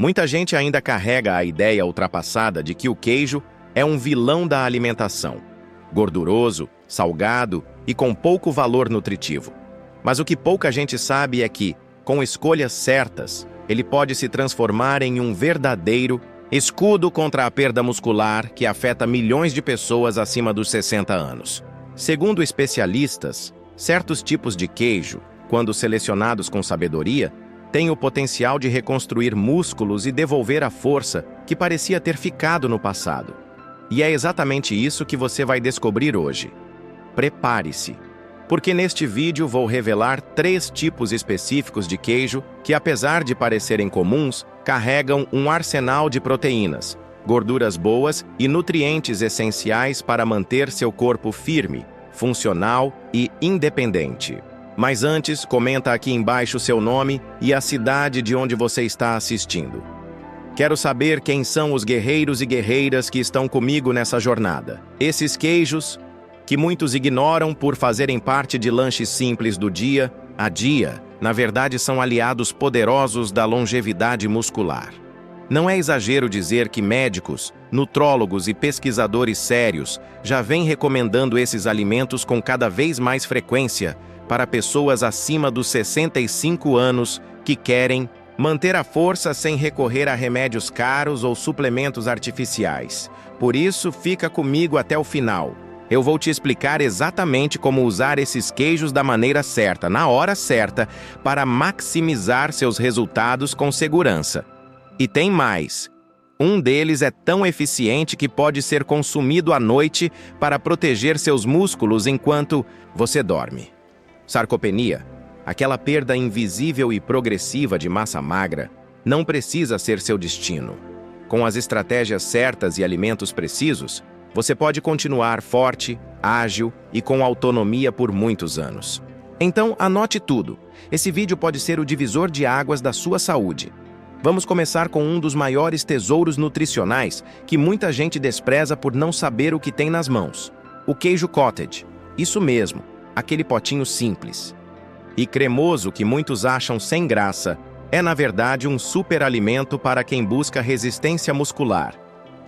Muita gente ainda carrega a ideia ultrapassada de que o queijo é um vilão da alimentação, gorduroso, salgado e com pouco valor nutritivo. Mas o que pouca gente sabe é que, com escolhas certas, ele pode se transformar em um verdadeiro escudo contra a perda muscular que afeta milhões de pessoas acima dos 60 anos. Segundo especialistas, certos tipos de queijo, quando selecionados com sabedoria, têm o potencial de reconstruir músculos e devolver a força que parecia ter ficado no passado. E é exatamente isso que você vai descobrir hoje. Prepare-se, porque neste vídeo vou revelar 3 tipos específicos de queijo que, apesar de parecerem comuns, carregam um arsenal de proteínas, gorduras boas e nutrientes essenciais para manter seu corpo firme, funcional e independente. Mas antes, comenta aqui embaixo seu nome e a cidade de onde você está assistindo. Quero saber quem são os guerreiros e guerreiras que estão comigo nessa jornada. Esses queijos, que muitos ignoram por fazerem parte de lanches simples do dia a dia, na verdade são aliados poderosos da longevidade muscular. Não é exagero dizer que médicos, nutrólogos e pesquisadores sérios já vêm recomendando esses alimentos com cada vez mais frequência para pessoas acima dos 65 anos que querem manter a força sem recorrer a remédios caros ou suplementos artificiais. Por isso, fica comigo até o final. Eu vou te explicar exatamente como usar esses queijos da maneira certa, na hora certa, para maximizar seus resultados com segurança. E tem mais. Um deles é tão eficiente que pode ser consumido à noite para proteger seus músculos enquanto você dorme. Sarcopenia, aquela perda invisível e progressiva de massa magra, não precisa ser seu destino. Com as estratégias certas e alimentos precisos, você pode continuar forte, ágil e com autonomia por muitos anos. Então, anote tudo. Esse vídeo pode ser o divisor de águas da sua saúde. Vamos começar com um dos maiores tesouros nutricionais que muita gente despreza por não saber o que tem nas mãos. O queijo cottage. Isso mesmo, aquele potinho simples e cremoso que muitos acham sem graça, é na verdade um superalimento para quem busca resistência muscular.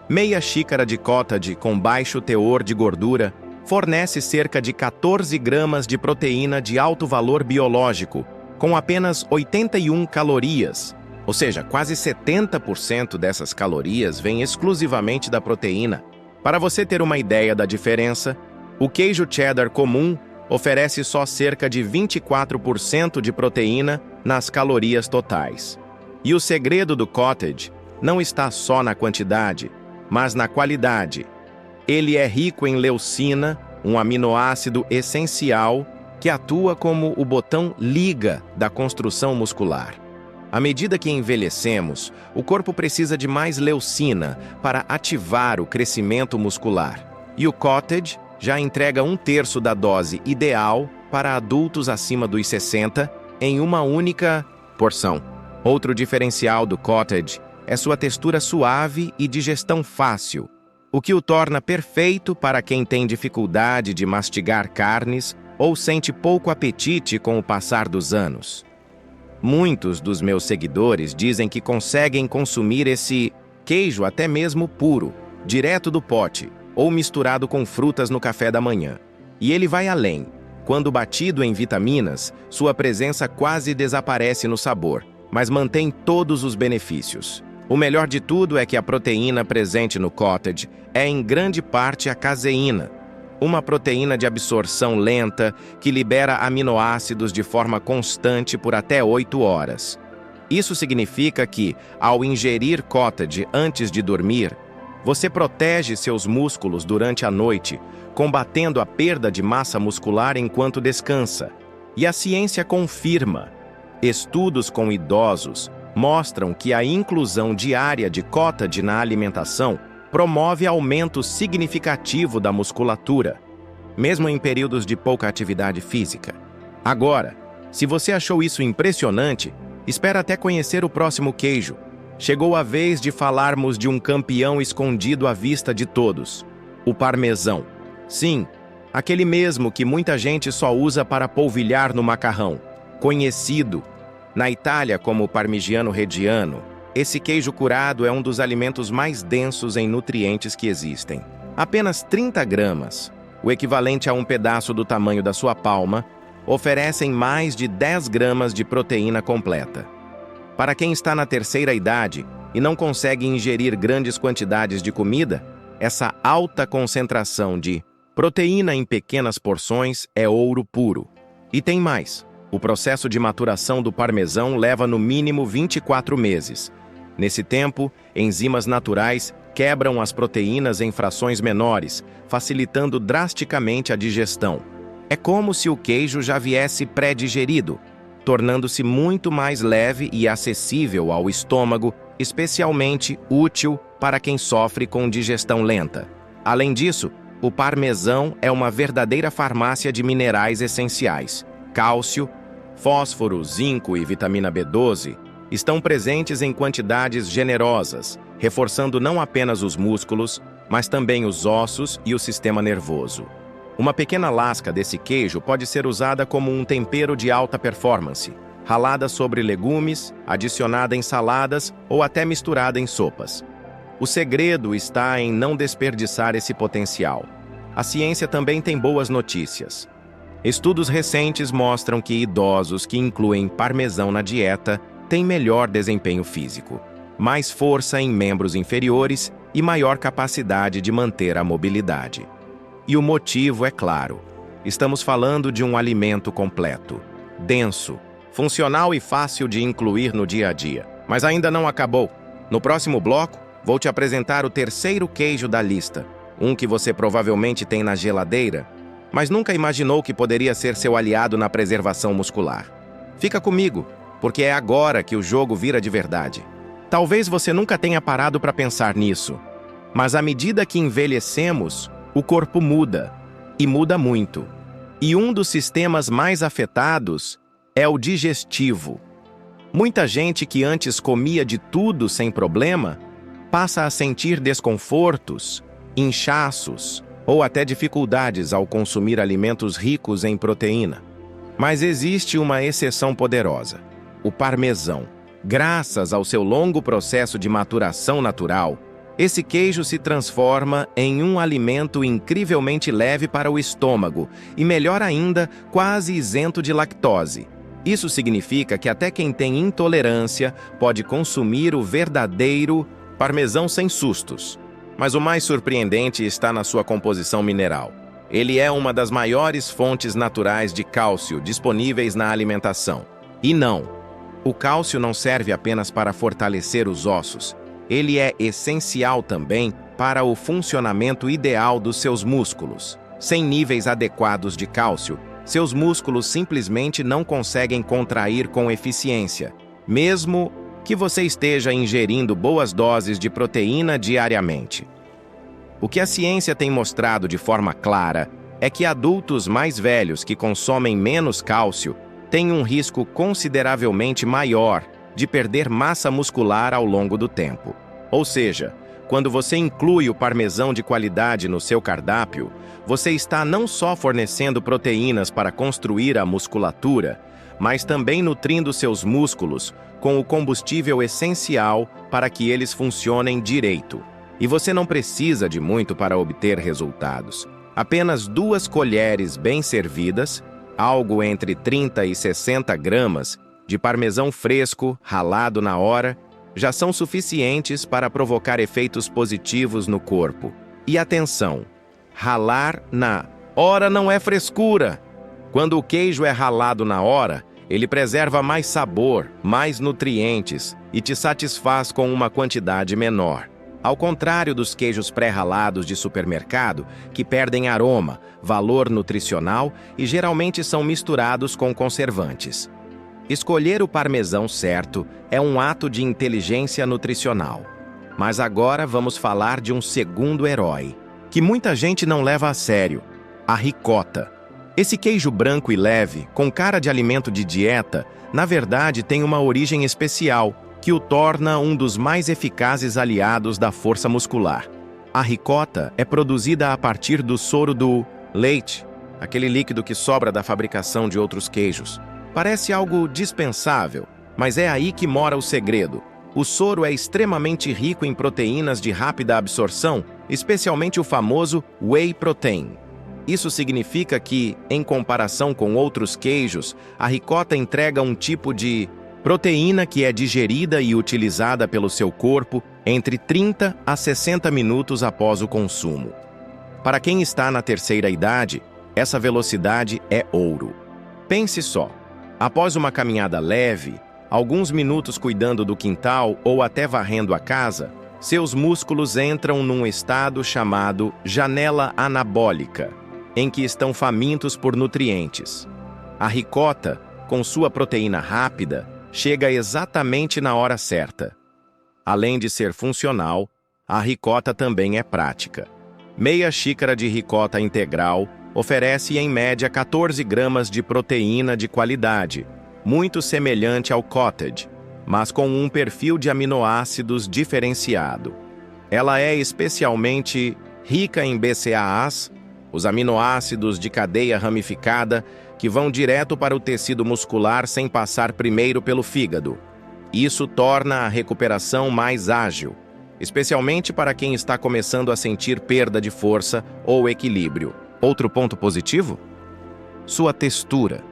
Meia xícara de cottage com baixo teor de gordura fornece cerca de 14 gramas de proteína de alto valor biológico, com apenas 81 calorias, ou seja, quase 70% dessas calorias vêm exclusivamente da proteína. Para você ter uma ideia da diferença, o queijo cheddar comum oferece só cerca de 24% de proteína nas calorias totais. E o segredo do cottage não está só na quantidade, mas na qualidade. Ele é rico em leucina, um aminoácido essencial que atua como o botão liga da construção muscular. À medida que envelhecemos, o corpo precisa de mais leucina para ativar o crescimento muscular. E o cottage já entrega 1/3 da dose ideal para adultos acima dos 60 em uma única porção. Outro diferencial do cottage é sua textura suave e digestão fácil, o que o torna perfeito para quem tem dificuldade de mastigar carnes ou sente pouco apetite com o passar dos anos. Muitos dos meus seguidores dizem que conseguem consumir esse queijo até mesmo puro, direto do pote, ou misturado com frutas no café da manhã. E ele vai além. Quando batido em vitaminas, sua presença quase desaparece no sabor, mas mantém todos os benefícios. O melhor de tudo é que a proteína presente no cottage é em grande parte a caseína, uma proteína de absorção lenta que libera aminoácidos de forma constante por até 8 horas. Isso significa que, ao ingerir cottage antes de dormir, você protege seus músculos durante a noite, combatendo a perda de massa muscular enquanto descansa. E a ciência confirma. Estudos com idosos mostram que a inclusão diária de cottage na alimentação promove aumento significativo da musculatura, mesmo em períodos de pouca atividade física. Agora, se você achou isso impressionante, espera até conhecer o próximo queijo. Chegou a vez de falarmos de um campeão escondido à vista de todos, o parmesão. Sim, aquele mesmo que muita gente só usa para polvilhar no macarrão, conhecido na Itália como Parmigiano Reggiano Esse queijo curado é um dos alimentos mais densos em nutrientes que existem. Apenas 30 gramas, o equivalente a um pedaço do tamanho da sua palma, oferecem mais de 10 gramas de proteína completa. Para quem está na terceira idade e não consegue ingerir grandes quantidades de comida, essa alta concentração de proteína em pequenas porções é ouro puro. E tem mais. O processo de maturação do parmesão leva no mínimo 24 meses. Nesse tempo, enzimas naturais quebram as proteínas em frações menores, facilitando drasticamente a digestão. É como se o queijo já viesse pré-digerido, tornando-se muito mais leve e acessível ao estômago, especialmente útil para quem sofre com digestão lenta. Além disso, o parmesão é uma verdadeira farmácia de minerais essenciais. Cálcio, fósforo, zinco e vitamina B12 estão presentes em quantidades generosas, reforçando não apenas os músculos, mas também os ossos e o sistema nervoso. Uma pequena lasca desse queijo pode ser usada como um tempero de alta performance, ralada sobre legumes, adicionada em saladas ou até misturada em sopas. O segredo está em não desperdiçar esse potencial. A ciência também tem boas notícias. Estudos recentes mostram que idosos que incluem parmesão na dieta têm melhor desempenho físico, mais força em membros inferiores e maior capacidade de manter a mobilidade. E o motivo é claro. Estamos falando de um alimento completo, denso, funcional e fácil de incluir no dia a dia. Mas ainda não acabou. No próximo bloco, vou te apresentar o terceiro queijo da lista, um que você provavelmente tem na geladeira, mas nunca imaginou que poderia ser seu aliado na preservação muscular. Fica comigo, porque é agora que o jogo vira de verdade. Talvez você nunca tenha parado para pensar nisso, mas à medida que envelhecemos, o corpo muda, e muda muito. E um dos sistemas mais afetados é o digestivo. Muita gente que antes comia de tudo sem problema, passa a sentir desconfortos, inchaços ou até dificuldades ao consumir alimentos ricos em proteína. Mas existe uma exceção poderosa: o parmesão. Graças ao seu longo processo de maturação natural, esse queijo se transforma em um alimento incrivelmente leve para o estômago e, melhor ainda, quase isento de lactose. Isso significa que até quem tem intolerância pode consumir o verdadeiro parmesão sem sustos. Mas o mais surpreendente está na sua composição mineral. Ele é uma das maiores fontes naturais de cálcio disponíveis na alimentação. E não, o cálcio não serve apenas para fortalecer os ossos. Ele é essencial também para o funcionamento ideal dos seus músculos. Sem níveis adequados de cálcio, seus músculos simplesmente não conseguem contrair com eficiência, mesmo que você esteja ingerindo boas doses de proteína diariamente. O que a ciência tem mostrado de forma clara é que adultos mais velhos que consomem menos cálcio têm um risco consideravelmente maior de perder massa muscular ao longo do tempo. Ou seja, quando você inclui o parmesão de qualidade no seu cardápio, você está não só fornecendo proteínas para construir a musculatura, mas também nutrindo seus músculos com o combustível essencial para que eles funcionem direito. E você não precisa de muito para obter resultados. Apenas 2 colheres bem servidas, algo entre 30 e 60 gramas, de parmesão fresco, ralado na hora, já são suficientes para provocar efeitos positivos no corpo. E atenção, ralar na hora não é frescura. Quando o queijo é ralado na hora, ele preserva mais sabor, mais nutrientes e te satisfaz com uma quantidade menor. Ao contrário dos queijos pré-ralados de supermercado, que perdem aroma, valor nutricional e geralmente são misturados com conservantes. Escolher o parmesão certo é um ato de inteligência nutricional. Mas agora vamos falar de um segundo herói, que muita gente não leva a sério: a ricota. Esse queijo branco e leve, com cara de alimento de dieta, na verdade tem uma origem especial, que o torna um dos mais eficazes aliados da força muscular. A ricota é produzida a partir do soro do leite, aquele líquido que sobra da fabricação de outros queijos. Parece algo dispensável, mas é aí que mora o segredo. O soro é extremamente rico em proteínas de rápida absorção, especialmente o famoso whey protein. Isso significa que, em comparação com outros queijos, a ricota entrega um tipo de proteína que é digerida e utilizada pelo seu corpo entre 30 a 60 minutos após o consumo. Para quem está na terceira idade, essa velocidade é ouro. Pense só, após uma caminhada leve, alguns minutos cuidando do quintal ou até varrendo a casa, seus músculos entram num estado chamado janela anabólica, em que estão famintos por nutrientes. A ricota, com sua proteína rápida, chega exatamente na hora certa. Além de ser funcional, a ricota também é prática. Meia xícara de ricota integral oferece em média 14 gramas de proteína de qualidade, muito semelhante ao cottage, mas com um perfil de aminoácidos diferenciado. Ela é especialmente rica em BCAAs, os aminoácidos de cadeia ramificada que vão direto para o tecido muscular sem passar primeiro pelo fígado. Isso torna a recuperação mais ágil, especialmente para quem está começando a sentir perda de força ou equilíbrio. Outro ponto positivo? Sua textura.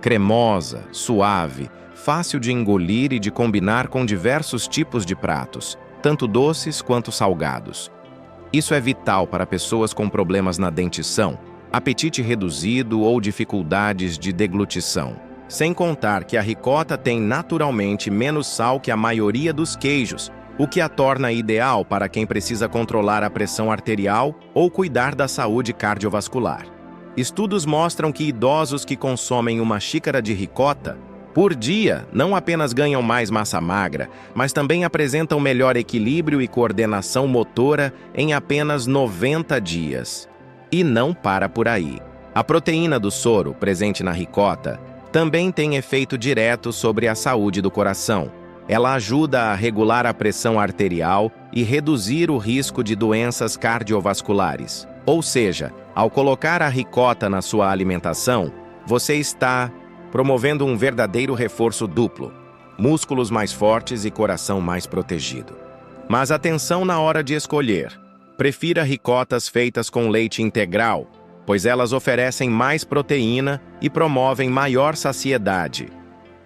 Cremosa, suave, fácil de engolir e de combinar com diversos tipos de pratos, tanto doces quanto salgados. Isso é vital para pessoas com problemas na dentição, apetite reduzido ou dificuldades de deglutição. Sem contar que a ricota tem naturalmente menos sal que a maioria dos queijos, o que a torna ideal para quem precisa controlar a pressão arterial ou cuidar da saúde cardiovascular. Estudos mostram que idosos que consomem uma xícara de ricota por dia não apenas ganham mais massa magra, mas também apresentam melhor equilíbrio e coordenação motora em apenas 90 dias. E não para por aí. A proteína do soro, presente na ricota, também tem efeito direto sobre a saúde do coração. Ela ajuda a regular a pressão arterial e reduzir o risco de doenças cardiovasculares. Ou seja, ao colocar a ricota na sua alimentação, você está promovendo um verdadeiro reforço duplo, músculos mais fortes e coração mais protegido. Mas atenção na hora de escolher. Prefira ricotas feitas com leite integral, pois elas oferecem mais proteína e promovem maior saciedade.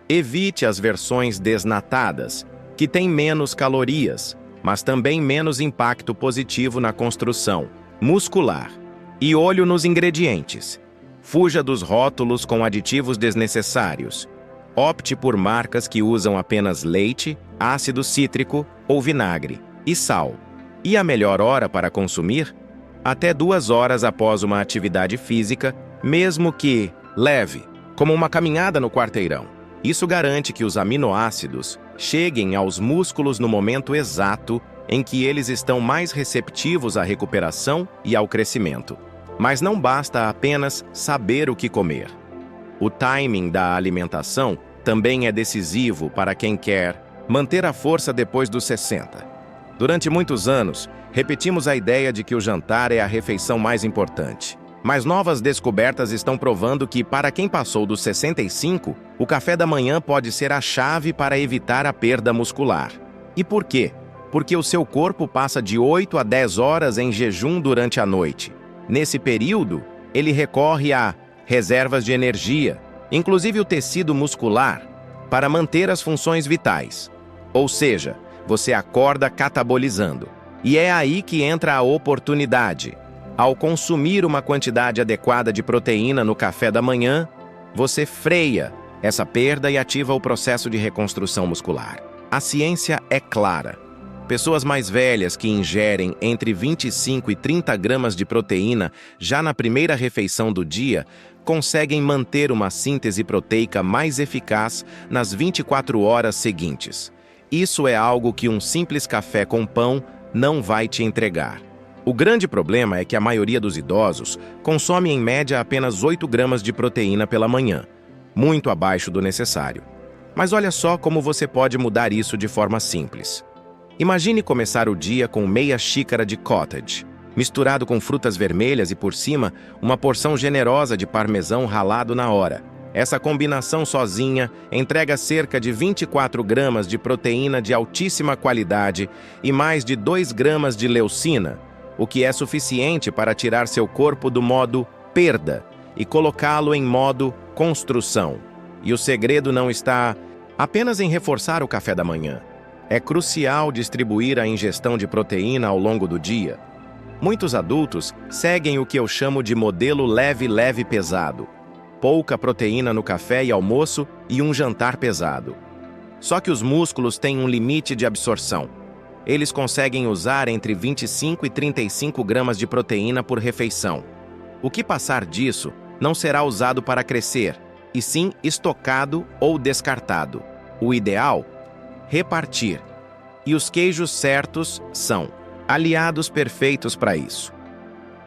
Evite as versões desnatadas, que têm menos calorias, mas também menos impacto positivo na construção muscular. E olho nos ingredientes. Fuja dos rótulos com aditivos desnecessários. Opte por marcas que usam apenas leite, ácido cítrico ou vinagre e sal. E a melhor hora para consumir? Até 2 horas após uma atividade física, mesmo que leve, como uma caminhada no quarteirão. Isso garante que os aminoácidos cheguem aos músculos no momento exato em que eles estão mais receptivos à recuperação e ao crescimento. Mas não basta apenas saber o que comer. O timing da alimentação também é decisivo para quem quer manter a força depois dos 60. Durante muitos anos, repetimos a ideia de que o jantar é a refeição mais importante. Mas novas descobertas estão provando que, para quem passou dos 65, o café da manhã pode ser a chave para evitar a perda muscular. E por quê? Porque o seu corpo passa de 8 a 10 horas em jejum durante a noite. Nesse período, ele recorre a reservas de energia, inclusive o tecido muscular, para manter as funções vitais. Ou seja, você acorda catabolizando. E é aí que entra a oportunidade. Ao consumir uma quantidade adequada de proteína no café da manhã, você freia essa perda e ativa o processo de reconstrução muscular. A ciência é clara. Pessoas mais velhas que ingerem entre 25 e 30 gramas de proteína já na primeira refeição do dia conseguem manter uma síntese proteica mais eficaz nas 24 horas seguintes. Isso é algo que um simples café com pão não vai te entregar. O grande problema é que a maioria dos idosos consome em média apenas 8 gramas de proteína pela manhã, muito abaixo do necessário. Mas olha só como você pode mudar isso de forma simples. Imagine começar o dia com meia xícara de cottage, misturado com frutas vermelhas e por cima, uma porção generosa de parmesão ralado na hora. Essa combinação sozinha entrega cerca de 24 gramas de proteína de altíssima qualidade e mais de 2 gramas de leucina, o que é suficiente para tirar seu corpo do modo perda e colocá-lo em modo construção. E o segredo não está apenas em reforçar o café da manhã. É crucial distribuir a ingestão de proteína ao longo do dia. Muitos adultos seguem o que eu chamo de modelo leve-leve-pesado. Pouca proteína no café e almoço e um jantar pesado. Só que os músculos têm um limite de absorção. Eles conseguem usar entre 25 e 35 gramas de proteína por refeição. O que passar disso não será usado para crescer, e sim estocado ou descartado. O ideal? Repartir. E os queijos certos são aliados perfeitos para isso.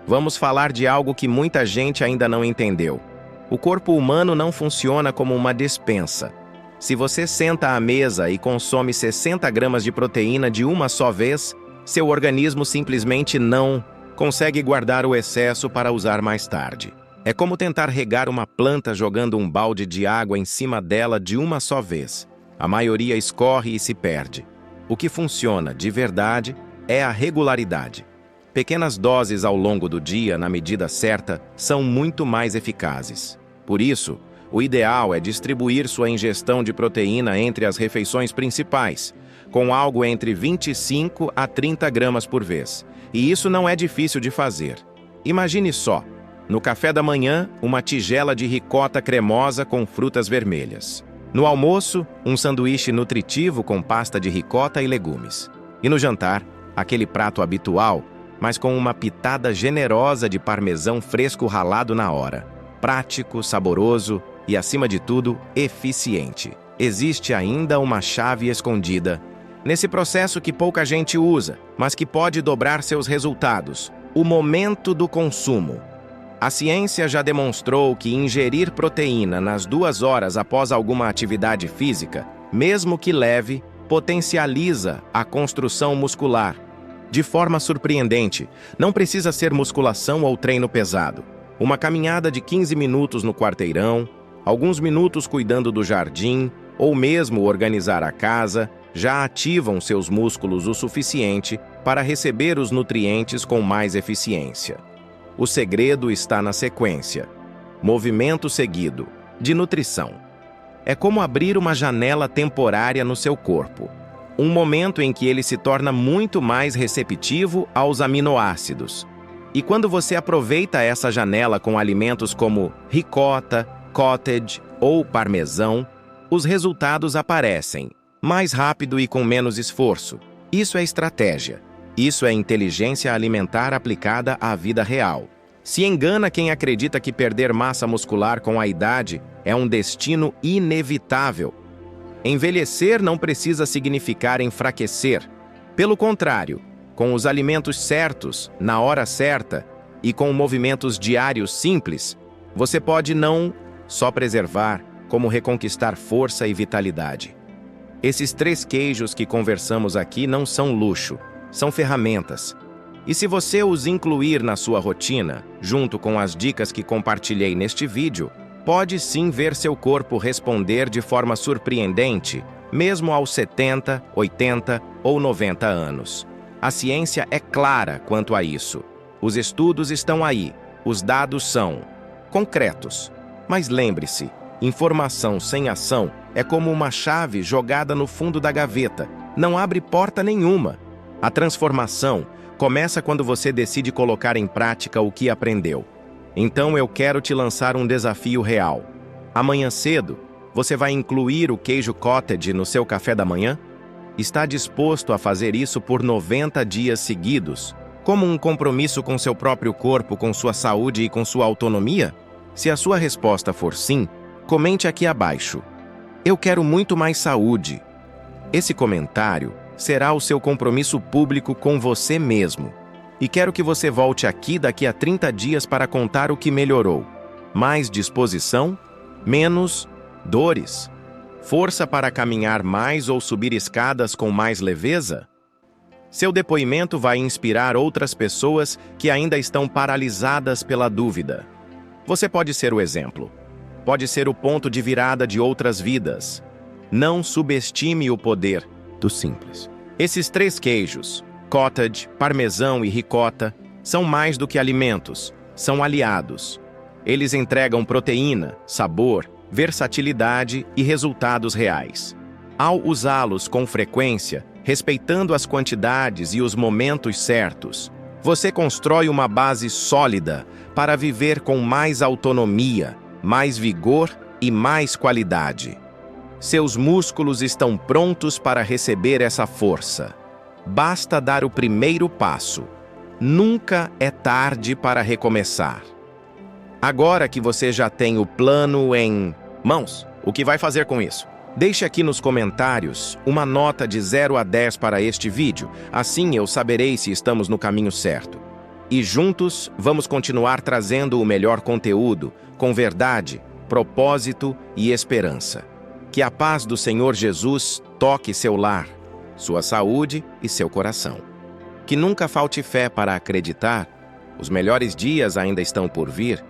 Vamos falar de algo que muita gente ainda não entendeu. O corpo humano não funciona como uma despensa. Se você senta à mesa e consome 60 gramas de proteína de uma só vez, seu organismo simplesmente não consegue guardar o excesso para usar mais tarde. É como tentar regar uma planta jogando um balde de água em cima dela de uma só vez. A maioria escorre e se perde. O que funciona, de verdade, é a regularidade. Pequenas doses ao longo do dia, na medida certa, são muito mais eficazes. Por isso, o ideal é distribuir sua ingestão de proteína entre as refeições principais, com algo entre 25 a 30 gramas por vez. E isso não é difícil de fazer. Imagine só, no café da manhã, uma tigela de ricota cremosa com frutas vermelhas. No almoço, um sanduíche nutritivo com pasta de ricota e legumes. E no jantar, aquele prato habitual, mas com uma pitada generosa de parmesão fresco ralado na hora. Prático, saboroso e, acima de tudo, eficiente. Existe ainda uma chave escondida nesse processo que pouca gente usa, mas que pode dobrar seus resultados: o momento do consumo. A ciência já demonstrou que ingerir proteína nas 2 horas após alguma atividade física, mesmo que leve, potencializa a construção muscular. De forma surpreendente, não precisa ser musculação ou treino pesado. Uma caminhada de 15 minutos no quarteirão, alguns minutos cuidando do jardim, ou mesmo organizar a casa, já ativam seus músculos o suficiente para receber os nutrientes com mais eficiência. O segredo está na sequência. Movimento seguido, de nutrição. É como abrir uma janela temporária no seu corpo. Um momento em que ele se torna muito mais receptivo aos aminoácidos. E quando você aproveita essa janela com alimentos como ricota, cottage ou parmesão, os resultados aparecem, mais rápido e com menos esforço. Isso é estratégia. Isso é inteligência alimentar aplicada à vida real. Se engana quem acredita que perder massa muscular com a idade é um destino inevitável. Envelhecer não precisa significar enfraquecer. Pelo contrário, com os alimentos certos, na hora certa e com movimentos diários simples, você pode não só preservar, como reconquistar força e vitalidade. Esses 3 queijos que conversamos aqui não são luxo, são ferramentas. E se você os incluir na sua rotina, junto com as dicas que compartilhei neste vídeo, pode sim ver seu corpo responder de forma surpreendente, mesmo aos 70, 80 ou 90 anos. A ciência é clara quanto a isso. Os estudos estão aí, os dados são concretos. Mas lembre-se, informação sem ação é como uma chave jogada no fundo da gaveta. Não abre porta nenhuma. A transformação começa quando você decide colocar em prática o que aprendeu. Então eu quero te lançar um desafio real. Amanhã cedo, você vai incluir o queijo cottage no seu café da manhã? Está disposto a fazer isso por 90 dias seguidos, como um compromisso com seu próprio corpo, com sua saúde e com sua autonomia? Se a sua resposta for sim, comente aqui abaixo. Eu quero muito mais saúde. Esse comentário será o seu compromisso público com você mesmo. E quero que você volte aqui daqui a 30 dias para contar o que melhorou. Mais disposição, menos dores. Força para caminhar mais ou subir escadas com mais leveza? Seu depoimento vai inspirar outras pessoas que ainda estão paralisadas pela dúvida. Você pode ser o exemplo. pode ser o ponto de virada de outras vidas. Não subestime o poder do simples. Esses 3 queijos, cottage, parmesão e ricota, são mais do que alimentos, são aliados. Eles entregam proteína, sabor, versatilidade e resultados reais. Ao usá-los com frequência, respeitando as quantidades e os momentos certos, você constrói uma base sólida para viver com mais autonomia, mais vigor e mais qualidade. Seus músculos estão prontos para receber essa força. Basta dar o primeiro passo. Nunca é tarde para recomeçar. Agora que você já tem o plano em mãos, o que vai fazer com isso? Deixe aqui nos comentários uma nota de 0 a 10 para este vídeo, assim eu saberei se estamos no caminho certo. E juntos vamos continuar trazendo o melhor conteúdo, com verdade, propósito e esperança. Que a paz do Senhor Jesus toque seu lar, sua saúde e seu coração. Que nunca falte fé para acreditar, os melhores dias ainda estão por vir